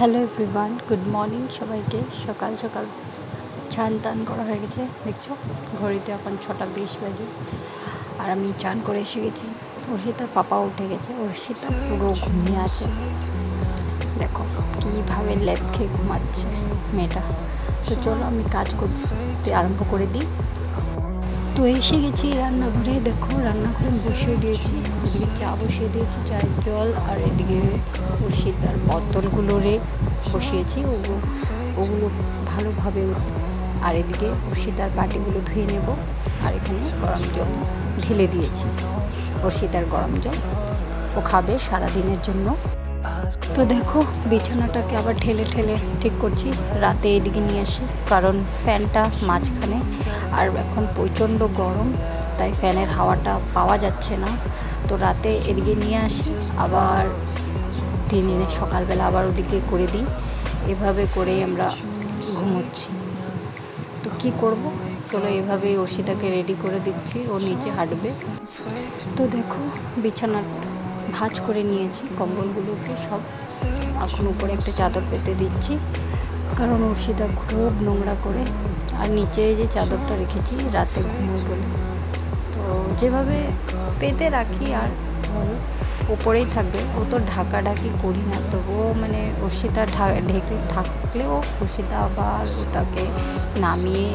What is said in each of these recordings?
Hello everyone, good morning সবাইকে। সকাল সকাল চান টান করা হয়ে গেছে, দেখছো ঘড়িতে এখন 6:20 বাজে। আর আমি চান করে এসে গেছি। অর্ষিতার পাপা উঠে গেছে, অর্ষিতা পুরো ঘুমিয়ে আছে। দেখো কীভাবে লেপ খেয়ে ঘুমাচ্ছে মেয়েটা। তো চলো আমি কাজ করতে আরম্ভ করে দিই। তো এসে গেছি রান্নাঘরে। দেখো রান্নাঘরে বসিয়ে দিয়েছি, এদিকে চা বসিয়ে দিয়েছি, চায়ের জল। আর এদিকে অর্ষিতার বোতলগুলো বসিয়েছি, ওগুলো ভালোভাবে। আর এদিকে অর্ষিতার বাটিগুলো ধুয়ে নেব। আর এখানে গরম জল ঢেলে দিয়েছি, অর্ষিতার গরম জল ও খাবে সারাদিনের জন্য। তো দেখো বিছানাটাকে আবার ঠেলে ঠেলে ঠিক করছি। রাতে এদিকে নিয়ে আসি, কারণ ফ্যানটা মাঝখানে, আর এখন প্রচণ্ড গরম, তাই ফ্যানের হাওয়াটা পাওয়া যাচ্ছে না। তো রাতে এদিকে নিয়ে আসি, আবার দিনে সকালবেলা আবার ওদিকে করে দিই। এভাবে করেই আমরা ঘুমোচ্ছি। তো কী করব, চলো এভাবেই অর্ষিতাকে রেডি করে দিচ্ছি, ও নিচে হাঁটবে। তো দেখো বিছানা ভাঁজ করে নিয়েছি, কম্বলগুলোকে সব এখন উপরে একটা চাদর পেতে দিচ্ছি, কারণ অর্ষিতা খুব নোংরা করে। আর নিচে যে চাদরটা রেখেছি রাতে ঘুমোই বলে, তো যেভাবে পেতে রাখি আর ওপরেই থাকবে। ও তো ঢাকাঢাকি করি না, তবুও মানে অর্ষিতা ঢেকে থাকলেও অর্ষিতা আবার ওটাকে নামিয়ে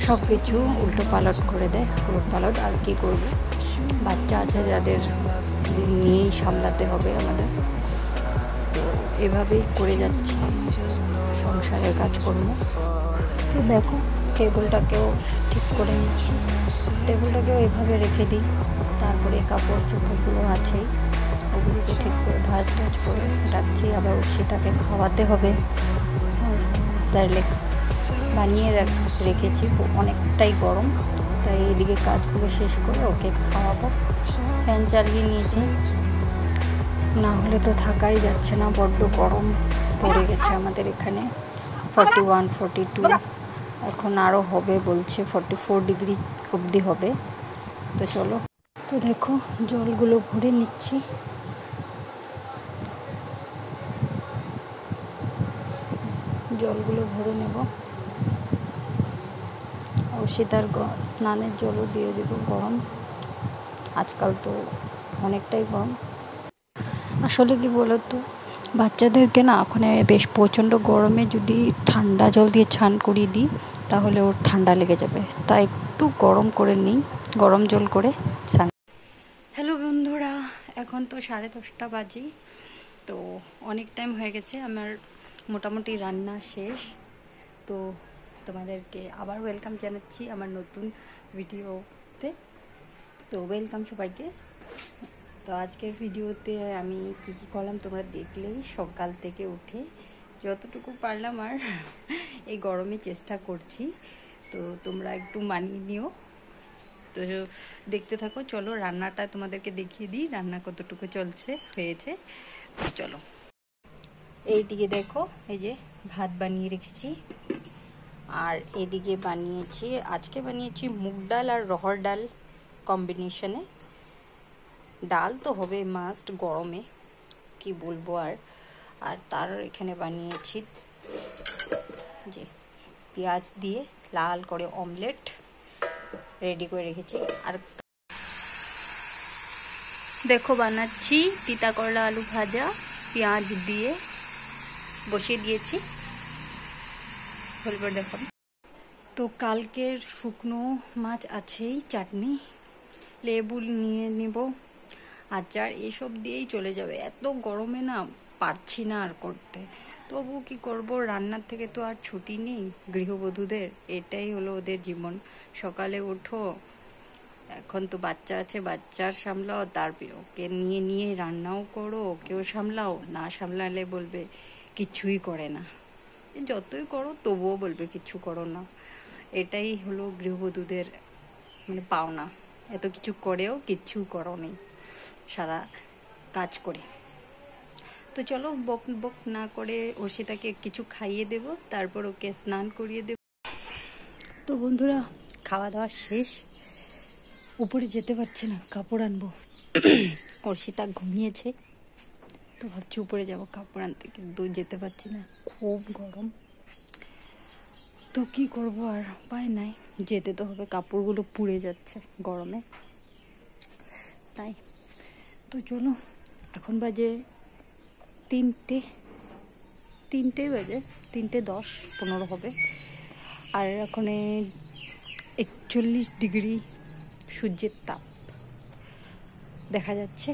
সব কিছু উল্টো পালট করে দেয়। উলট পালট আর কী করবো, বাচ্চা আছে যাদের নিয়েই সামলাতে হবে আমাদের। তো এভাবেই করে যাচ্ছি সংসারের কাজকর্ম। তো দেখো টেবিলটাকেও ঠিক করে নিচ্ছি, টেবিলটাকেও এভাবে রেখে দিই। তারপরে কাপড় চোপড়গুলো আছেই, ওগুলোকে ঠিক করে ভাঁজ টাজ করে রাখছি। আবার অর্ষিতাকে খাওয়াতে হবে, স্যারলেক্স বানিয়ে রেখেছি, অনেকটাই গরম, তাই এদিকে কাজগুলো শেষ করে ওকে খাওয়াবো। ফ্যান চালিয়ে নিয়েছি, না হলে তো থাকাই যাচ্ছে না, বড্ড গরম পড়ে গেছে আমাদের এখানে। 41, 42, এখন আরও হবে বলছে, 44 ডিগ্রি অবধি হবে। তো চলো, তো দেখো জলগুলো ভরে নিচ্ছি। জলগুলো ভরে নেব, অর্ষিতার স্নানের জলও দিয়ে দেব গরম। আজকাল তো অনেকটাই গরম। আসলে কি বলতো, বাচ্চাদেরকে না এখন বেশ প্রচণ্ড গরমে যদি ঠান্ডা জল দিয়ে স্নান করিয়ে দিই তাহলে ওর ঠান্ডা লেগে যাবে, তাই একটু গরম করে নিই, গরম জল করে স্নান। হ্যালো বন্ধুরা, এখন তো 10:30 বাজে। তো অনেক টাইম হয়ে গেছে, আমার মোটামুটি রান্না শেষ। তো তোমাদেরকে আবার ওয়েলকাম জানাচ্ছি আমার নতুন ভিডিওতে। তো ওয়েলকাম সবাইকে। তো আজকের ভিডিওতে আমি কী কী করলাম তোমরা দেখলেই। সকাল থেকে উঠে যতটুকু পারলাম আর এই গরমে চেষ্টা করছি, তো তোমরা একটু মানিয়ে নিও। তো দেখতে থাকো, চলো রান্নাটা তোমাদেরকে দেখিয়ে দিই, রান্না কতটুকু হয়েছে। চলো, এই দিকে দেখো, এই যে ভাত বানিয়ে রেখেছি, আর এদিকে আজকে বানিয়েছি মুগ ডাল আর রহর ডাল কম্বিনেশনে। ডাল তো হবে মাস্ট গরমে, কি বলবো। আর তার এখানে বানিয়েছি যে পেঁয়াজ দিয়ে লাল করে অমলেট রেডি করে রেখেছি। আর দেখো বানাচ্ছি তিতা করলা আলু ভাজা, পেঁয়াজ দিয়ে বসিয়ে দিয়েছি। বলবার দেখো, তো কালকের শুকনো মাছ আছেই, চাটনি, লেবু নিয়ে নেব, আচার, এসব দিয়েই চলে যাবে। এত গরমে না পারছি না আর করতে, তবু কি করব, রান্নার থেকে তো আর ছুটি নেই গৃহবধূদের, এটাই হলো ওদের জীবন। সকালে ওঠো, এখন তো বাচ্চা আছে, বাচ্চার সামলাও, ওকে নিয়ে নিয়ে রান্নাও করো, ওকেও সামলাও, না সামলালে বলবে কিচ্ছুই করে না। যতই করো তবুও বলবে কিচ্ছু করো না। এটাই হলো গৃহবধূদের মানে পাওনা, এত কিছু করেও কিচ্ছু করো নেই সারা কাজ করে। তো চলো বক বক না করে অর্ষিতাকে কিছু খাইয়ে দেব, তারপর ওকে স্নান করিয়ে দেব। তো বন্ধুরা, খাওয়া দাওয়া শেষ, উপরে যেতে পারছি না, কাপড় আনবো। অর্ষিতা ঘুমিয়েছে, তো ভাবছি উপরে যাবো কাপড় আনতে, কিন্তু যেতে পারছি না, খুব গরম। তো কি করব, আর উপায় নাই, যেতে তো হবে, কাপড়গুলো পুড়ে যাচ্ছে গরমে। তাই তো চলো, এখন বাজে 3টে বাজে, 3:10-15 হবে। আর ওখানে 41 ডিগ্রি সূর্যের তাপ দেখা যাচ্ছে।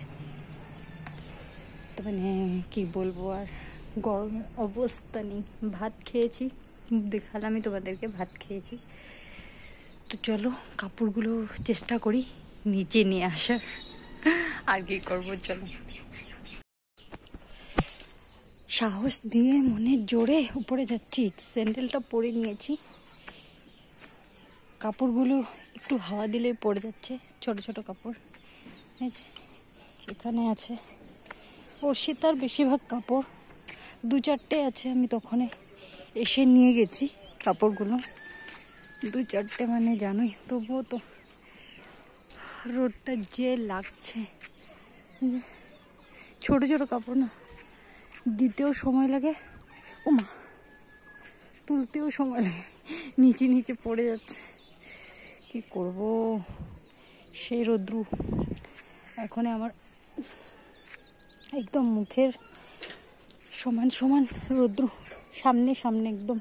তো মানে কি বলবো, আর গরমের অবস্থা নেই। ভাত খেয়েছি, দেখালামই তোমাদেরকে, ভাত খেয়েছি। তো চলো কাপড়গুলো চেষ্টা করি নিচে নিয়ে আসার, আর কি করবো। চলো, সাহস দিয়ে মনের জোরে উপরে যাচ্ছি। স্যান্ডেলটা পরে নিয়েছি, কাপড়গুলো একটু হাওয়া দিলে পড়ে যাচ্ছে, ছোট ছোট কাপড়। এখানে আছে অর্ষিতার বেশিরভাগ কাপড়, 2-4টে আছে, আমি তখন এসে নিয়ে গেছি কাপড়গুলো, 2-4টে মানে জানোই। তবুও তো রোদটা যে লাগছে, ছোট ছোট কাপড় না, দিতেও সময় লাগে, ও মা, তুলতেও সময় লাগে, নিচে নিচে পড়ে যাচ্ছে। কি করব, সেই রোদ্রু এখন আমার একদম মুখের সমান সমান রোদ্রু, সামনে সামনে একদম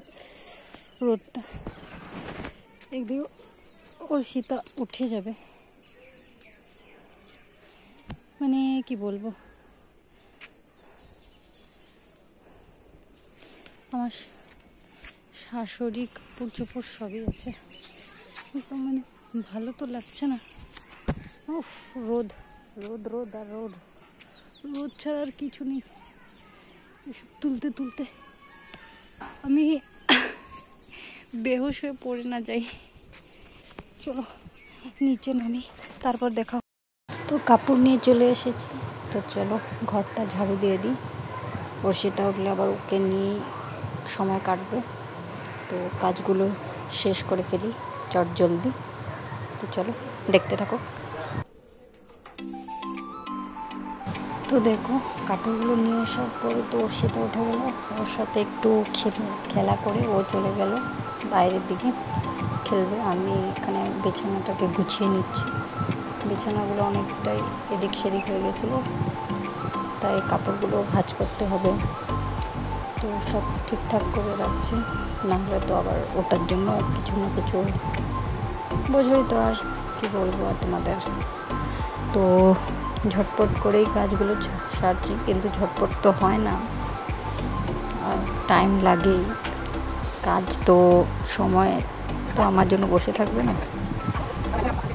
রোদটা। একদিকে অর্ষিতা উঠে যাবে, মানে কি বলবো, আমার শাশুড়ি কাপড় চোপড় সবই আছে, মানে ভালো তো লাগছে না। উফ, রোদ রোদ রোদ আর রোদ, রোদ ছাড়া আর কিছু নেই। এসব তুলতে তুলতে আমি বেহুশ হয়ে পড়ে না যাই। চলো নিচে নামি, তারপর দেখা। তো কাপড় নিয়ে চলে এসেছি, তো চলো ঘরটা ঝাড়ু দিয়ে দিই। অর্ষিতা উঠলে আবার ওকে নিয়ে সময় কাটবে, তো কাজগুলো শেষ করে ফেলি চট জলদি। তো চলো দেখতে থাকো। তো দেখো কাপড়গুলো নিয়ে আসার পরে তো অর্ষিতা উঠে গেল, ওর সাথে একটু খেলা করে ও চলে গেল বাইরের দিকে খেলবে। আমি এখানে বিছানাটাকে গুছিয়ে নিচ্ছি, বিছানাগুলো অনেকটাই এদিক সেদিক হয়ে গেছিলো, তাই কাপড়গুলো ভাঁজ করতে হবে। তো সব ঠিকঠাক করে রাখছি, নাহলে তো আবার ওটার জন্য কিছু না কিছু, বোঝোই তো, আর কি বলবো আর তোমাদের। তো ঝটপট করেই কাজগুলো সারছি, কিন্তু ঝটপট তো হয় না, আর টাইম লাগেই। কাজ তো সময় তো আমার জন্য বসে থাকবে না,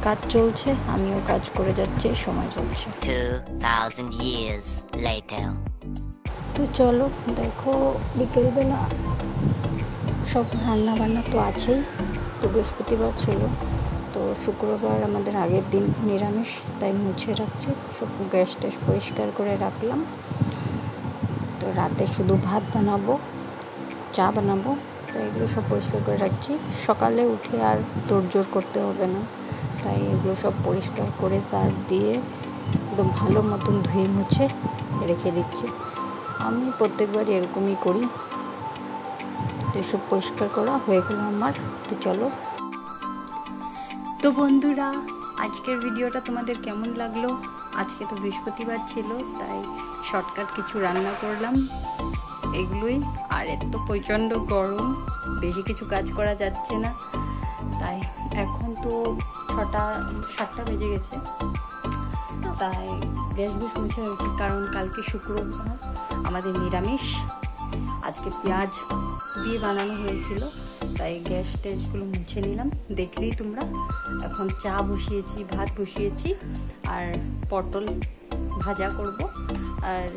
কাজ চলছে, আমিও কাজ করে যাচ্ছি, সময় চলছে। 2000 years later. তো চলো দেখো, বিকেলবেলা সব রান্না বান্না তো আছেই। তো বৃহস্পতিবার ছিল, তো শুক্রবার আমাদের আগের দিন নিরামিষ, তাই মুছে রাখছি, সব গ্যাস ট্যাস পরিষ্কার করে রাখলাম। তো রাতে শুধু ভাত বানাবো, চা বানাবো, তো এগুলো সব পরিষ্কার করে রাখছি। সকালে উঠে আর তোড়জোড় করতে হবে না, তাই এগুলো সব পরিষ্কার করে সার্ফ দিয়ে একদম ভালো মতন ধুয়ে মুছে রেখে দিচ্ছি। আমি প্রত্যেকবার এরকমই করি। তো এসব পরিষ্কার করা হয়ে গেল আমার। তো চলো। তো বন্ধুরা, আজকের ভিডিওটা তোমাদের কেমন লাগলো? আজকে তো বৃহস্পতিবার ছিল, তাই শর্টকাট কিছু রান্না করলাম, এগুলোই। আর এত প্রচণ্ড গরম, বেশি কিছু কাজ করা যাচ্ছে না, তাই এখন তো 6-7টা বেজে গেছে, তাই গ্যাস গুছ মুছে রাখছি, কারণ কালকে শুক্রবার আমাদের নিরামিষ, আজকে পেঁয়াজ দিয়ে বানানো হয়েছিল, তাই গ্যাস ট্যাসগুলো মুছে নিলাম, দেখলেই তোমরা। এখন চা বসিয়েছি, ভাত বসিয়েছি, আর পটল ভাজা করব। আর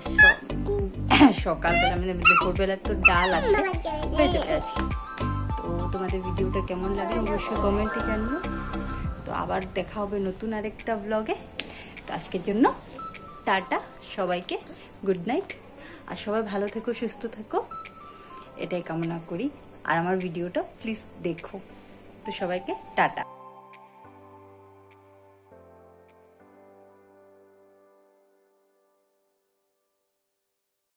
সকালবেলা মানে দুপুরবেলা তো ডাল আছে, হয়ে যাবে আজকে। তো তোমাদের ভিডিওটা কেমন লাগে অবশ্যই কমেন্টে জানিও। তো আবার দেখা হবে নতুন আরেকটা ব্লগে। তো আজকের জন্য টাটা, সবাইকে গুড নাইট, আর সবাই ভালো থেকো, সুস্থ থেকো, এটাই কামনা করি। আর আমার ভিডিওটা প্লিজ দেখো। তো সবাইকে টাটা।